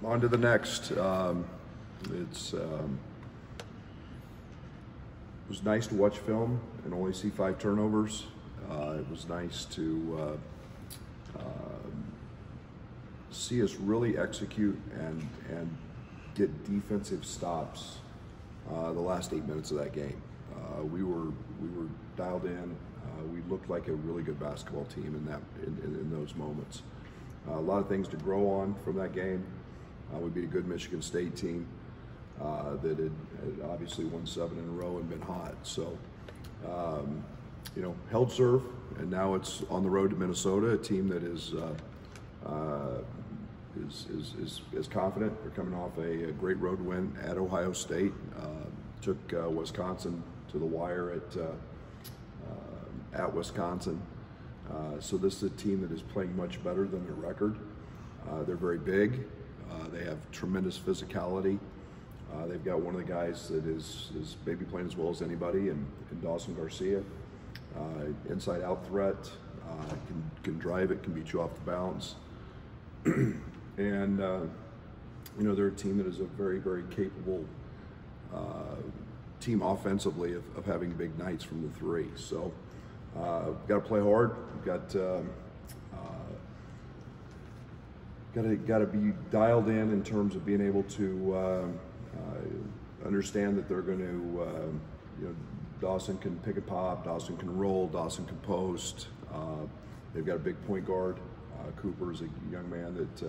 On to the next. It was nice to watch film and only see 5 turnovers. It was nice to see us really execute and get defensive stops the last 8 minutes of that game. We were dialed in. We looked like a really good basketball team in those moments. A lot of things to grow on from that game. We beat a good Michigan State team that had obviously won 7 in a row and been hot. So, held serve, and now it's on the road to Minnesota, a team that is confident. They're coming off a great road win at Ohio State. Took Wisconsin to the wire at Wisconsin. So this is a team that is playing much better than their record. They're very big. They have tremendous physicality. They've got one of the guys that is maybe playing as well as anybody, in Dawson Garcia. Inside-out threat, can drive it, can beat you off the bounce. And, they're a team that is a very, very capable team offensively of having big nights from the 3. So, we've got to play hard. We've got to be dialed in terms of being able to understand that they're going to, Dawson can pick and pop, Dawson can roll, Dawson can post. They've got a big point guard. Cooper is a young man that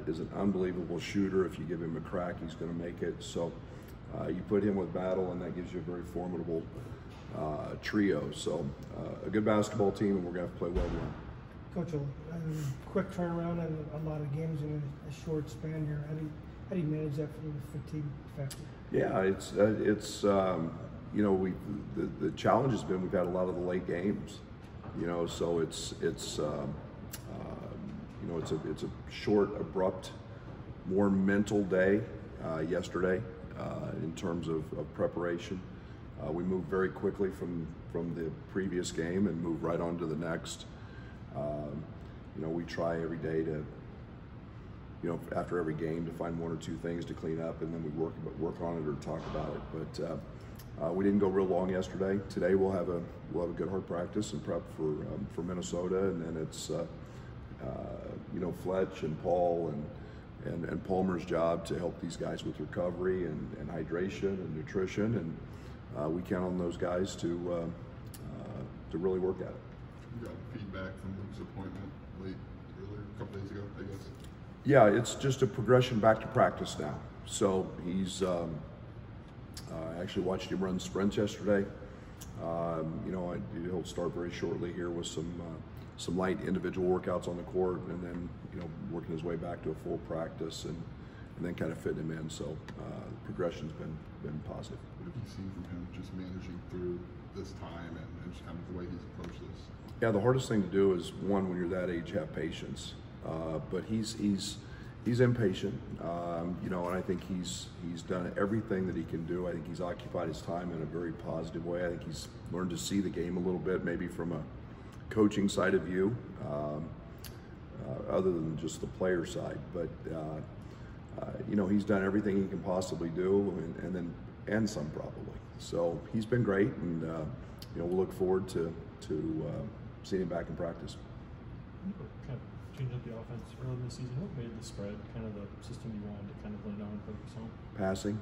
is an unbelievable shooter. If you give him a crack, he's going to make it. So you put him with Battle, and that gives you a very formidable trio. So a good basketball team, and we're going to have to play well tomorrow. Coach, a quick turnaround and a lot of games in a short span here. How do you manage that from the fatigue factor? Yeah, the challenge has been we've had a lot of the late games, so it's a short, abrupt, more mental day yesterday in terms of preparation. We moved very quickly from the previous game and moved right on to the next. We try every day to, after every game, to find 1 or 2 things to clean up, and then we work on it or talk about it. But we didn't go real long yesterday. Today we'll have a good hard practice and prep for Minnesota, and then it's Fletch and Paul and Palmer's job to help these guys with recovery and hydration and nutrition, and we count on those guys to really work at it. You got feedback from Luke's appointment earlier, a couple days ago, I guess? Yeah, it's just a progression back to practice now. So he's, I actually watched him run sprints yesterday. He'll start very shortly here with some light individual workouts on the court, and then, working his way back to a full practice and then kind of fitting him in. So the progression's been positive. What have you seen from him just managing through this time and just kind of the way he's approached this? Yeah, the hardest thing to do is, one, when you're that age, have patience. But he's impatient, and I think he's done everything that he can do. I think he's occupied his time in a very positive way. I think he's learned to see the game a little bit, maybe from a coaching side of view, other than just the player side. But he's done everything he can possibly do, and some probably. So he's been great, and we'll look forward to seeing him back in practice. Kind of changed up the offense early in the season. What made the spread kind of the system you wanted to kind of lay down and focus on? Passing,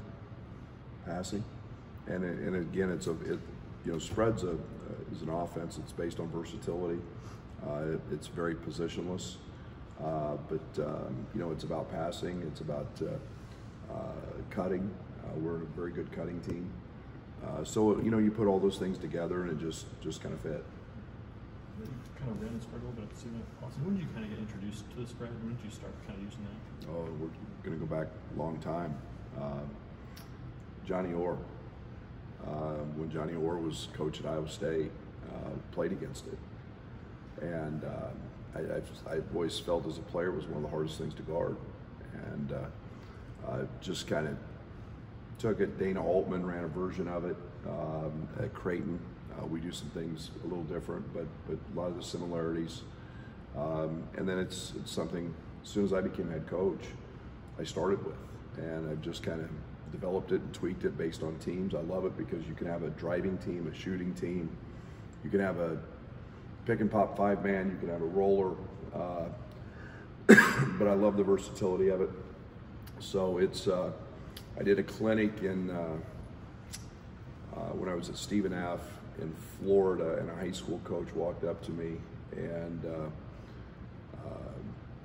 and again, spreads is an offense. It's based on versatility. It's very positionless, but it's about passing. It's about cutting. We're a very good cutting team. So you put all those things together, and it just kind of fit. You kind of ran the spread a little bit. When did you kind of get introduced to the spread? When did you start kind of using that? Oh, we're going to go back a long time. Johnny Orr. When Johnny Orr was coach at Iowa State, played against it. And I always felt as a player it was one of the hardest things to guard. And just kind of took it. Dana Altman ran a version of it at Creighton. We do some things a little different, but a lot of the similarities. And then it's something, as soon as I became head coach, I started with, and I've just kind of developed it and tweaked it based on teams. I love it because you can have a driving team, a shooting team, you can have a pick and pop 5-man, you can have a roller, but I love the versatility of it. So it's, I did a clinic in, when I was at Stephen F. in Florida, and a high school coach walked up to me, and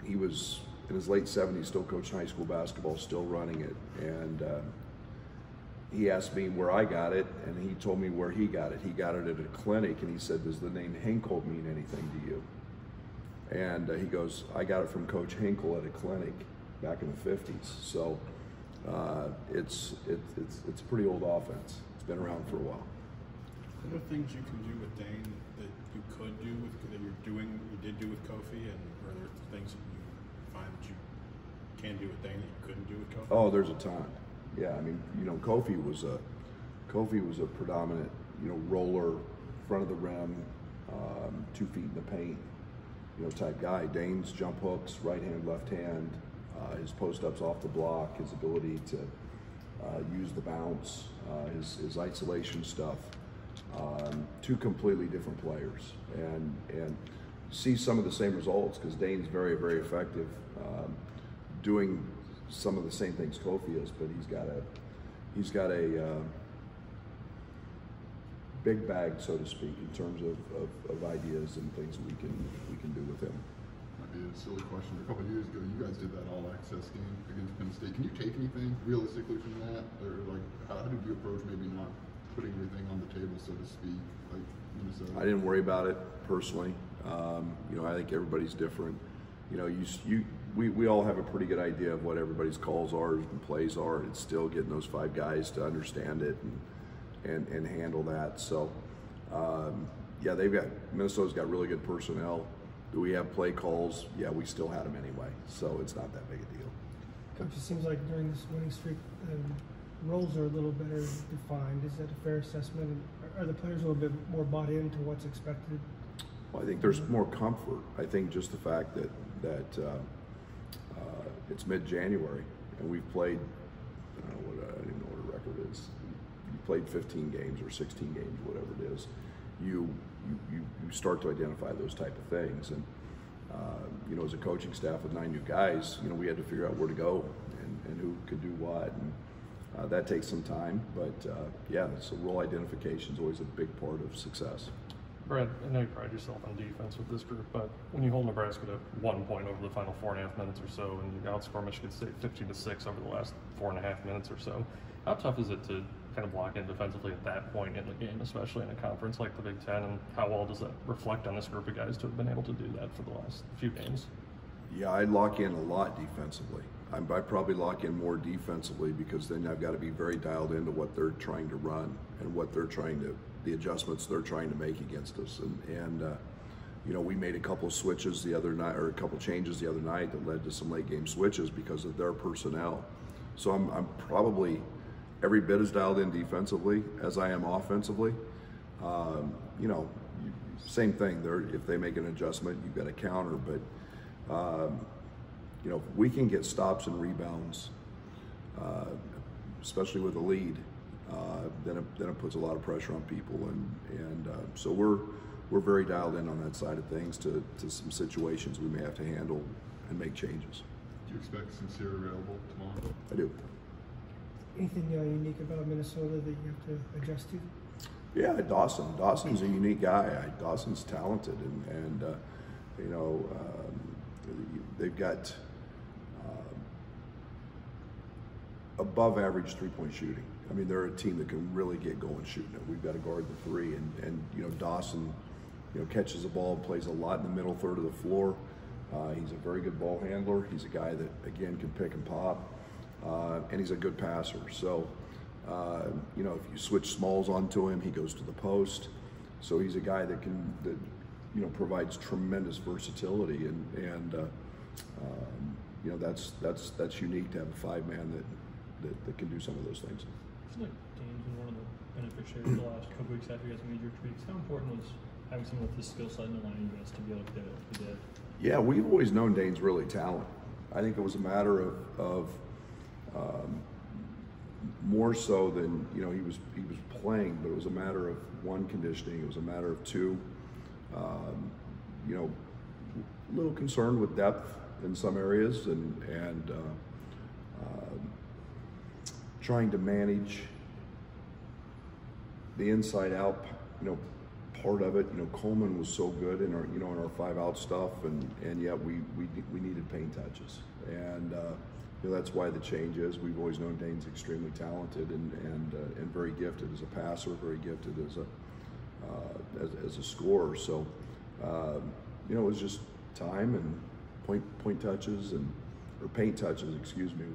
he was in his late 70s, still coaching high school basketball, still running it, and he asked me where I got it, and he told me where he got it. He got it at a clinic, and he said, "Does the name Hinkle mean anything to you?" And he goes, "I got it from Coach Hinkle at a clinic back in the 50s." So it's a pretty old offense. It's been around for a while. Are there things you can do with Dane that you could do with, that you did do with Kofi, and are there things that you find that you can do with Dane that you couldn't do with Kofi? Oh, there's a ton. Yeah, I mean, you know, Kofi was a predominant, you know, roller, front of the rim, 2 feet in the paint, you know, type guy. Dane's jump hooks, right hand, left hand, his post ups off the block, his ability to use the bounce, his isolation stuff. 2 completely different players, and see some of the same results because Dane's very, very effective doing some of the same things Kofi is, but he's got a big bag, so to speak, in terms of ideas and things that we can do with him. Might be a silly question. A couple of years ago, you guys did that all-access game against Penn State. Can you take anything realistically from that, or like how did you approach maybe not putting everything on the table, so to speak, like Minnesota? I didn't worry about it personally. You know, I think everybody's different. You know, we all have a pretty good idea of what everybody's calls are and plays are. It's still getting those 5 guys to understand it and handle that. So, yeah, Minnesota's got really good personnel. Do we have play calls? Yeah, we still had them anyway. So it's not that big a deal. Coach, it seems like during this winning streak, roles are a little better defined. Is that a fair assessment? And are the players a little bit more bought into what's expected? Well, I think there's more comfort. I think just the fact that it's mid-January and we've played, I don't even know what a record is. You played 15 games or 16 games, whatever it is. You start to identify those type of things, and you know, as a coaching staff with 9 new guys, you know, we had to figure out where to go and who could do what, and that takes some time. But yeah, so role identification is always a big part of success. Brad, I know you pride yourself on defense with this group, but when you hold Nebraska to 1 point over the final 4.5 minutes or so, and you outscore Michigan State 15-6 over the last 4.5 minutes or so, how tough is it to kind of lock in defensively at that point in the game, especially in a conference like the Big Ten, and how well does that reflect on this group of guys to have been able to do that for the last few games? Yeah, I lock in a lot defensively. I probably lock in more defensively because then I've got to be very dialed into what they're trying to run and what they're trying to, the adjustments they're trying to make against us. And you know, we made a couple of switches the other night, or a couple changes the other night that led to some late game switches because of their personnel. So I'm probably every bit as dialed in defensively as I am offensively. You know, same thing. If they make an adjustment, you've got to counter. But you know, if we can get stops and rebounds, especially with a lead, then it puts a lot of pressure on people, and so we're very dialed in on that side of things to some situations we may have to handle and make changes. Do you expect Sincere available tomorrow? I do. Anything unique about Minnesota that you have to adjust to? Yeah, Dawson. Dawson's a unique guy. Dawson's talented, and you know, they've got above average 3-point shooting. I mean, they're a team that can really get going shooting it. We've got to guard the 3, and you know, Dawson, you know, catches the ball, plays a lot in the middle third of the floor. He's a very good ball handler. He's a guy that, again, can pick and pop, and he's a good passer. So, you know, if you switch Smalls onto him, he goes to the post. So he's a guy that you know, provides tremendous versatility, and you know, that's unique to have a 5-man that can do some of those things. I feel like Dane's been one of the beneficiaries the last couple weeks after you guys made your tweaks. How important was having someone with this skill set in the line you guys to be able to get it? Yeah, we've always known Dane's really talented. I think it was a matter of more so than, you know, he was playing, but it was a matter of one, conditioning. It was a matter of two, you know, a little concerned with depth in some areas, and trying to manage the inside out, you know, part of it. You know, Coleman was so good in our, you know, in our 5-out stuff, and yet we needed paint touches, and you know, that's why the change is. We've always known Dane's extremely talented and very gifted as a passer, very gifted as a scorer. So you know, it was just time and point touches or paint touches, excuse me,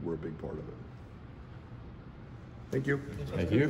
were a big part of it. Thank you. Thank you.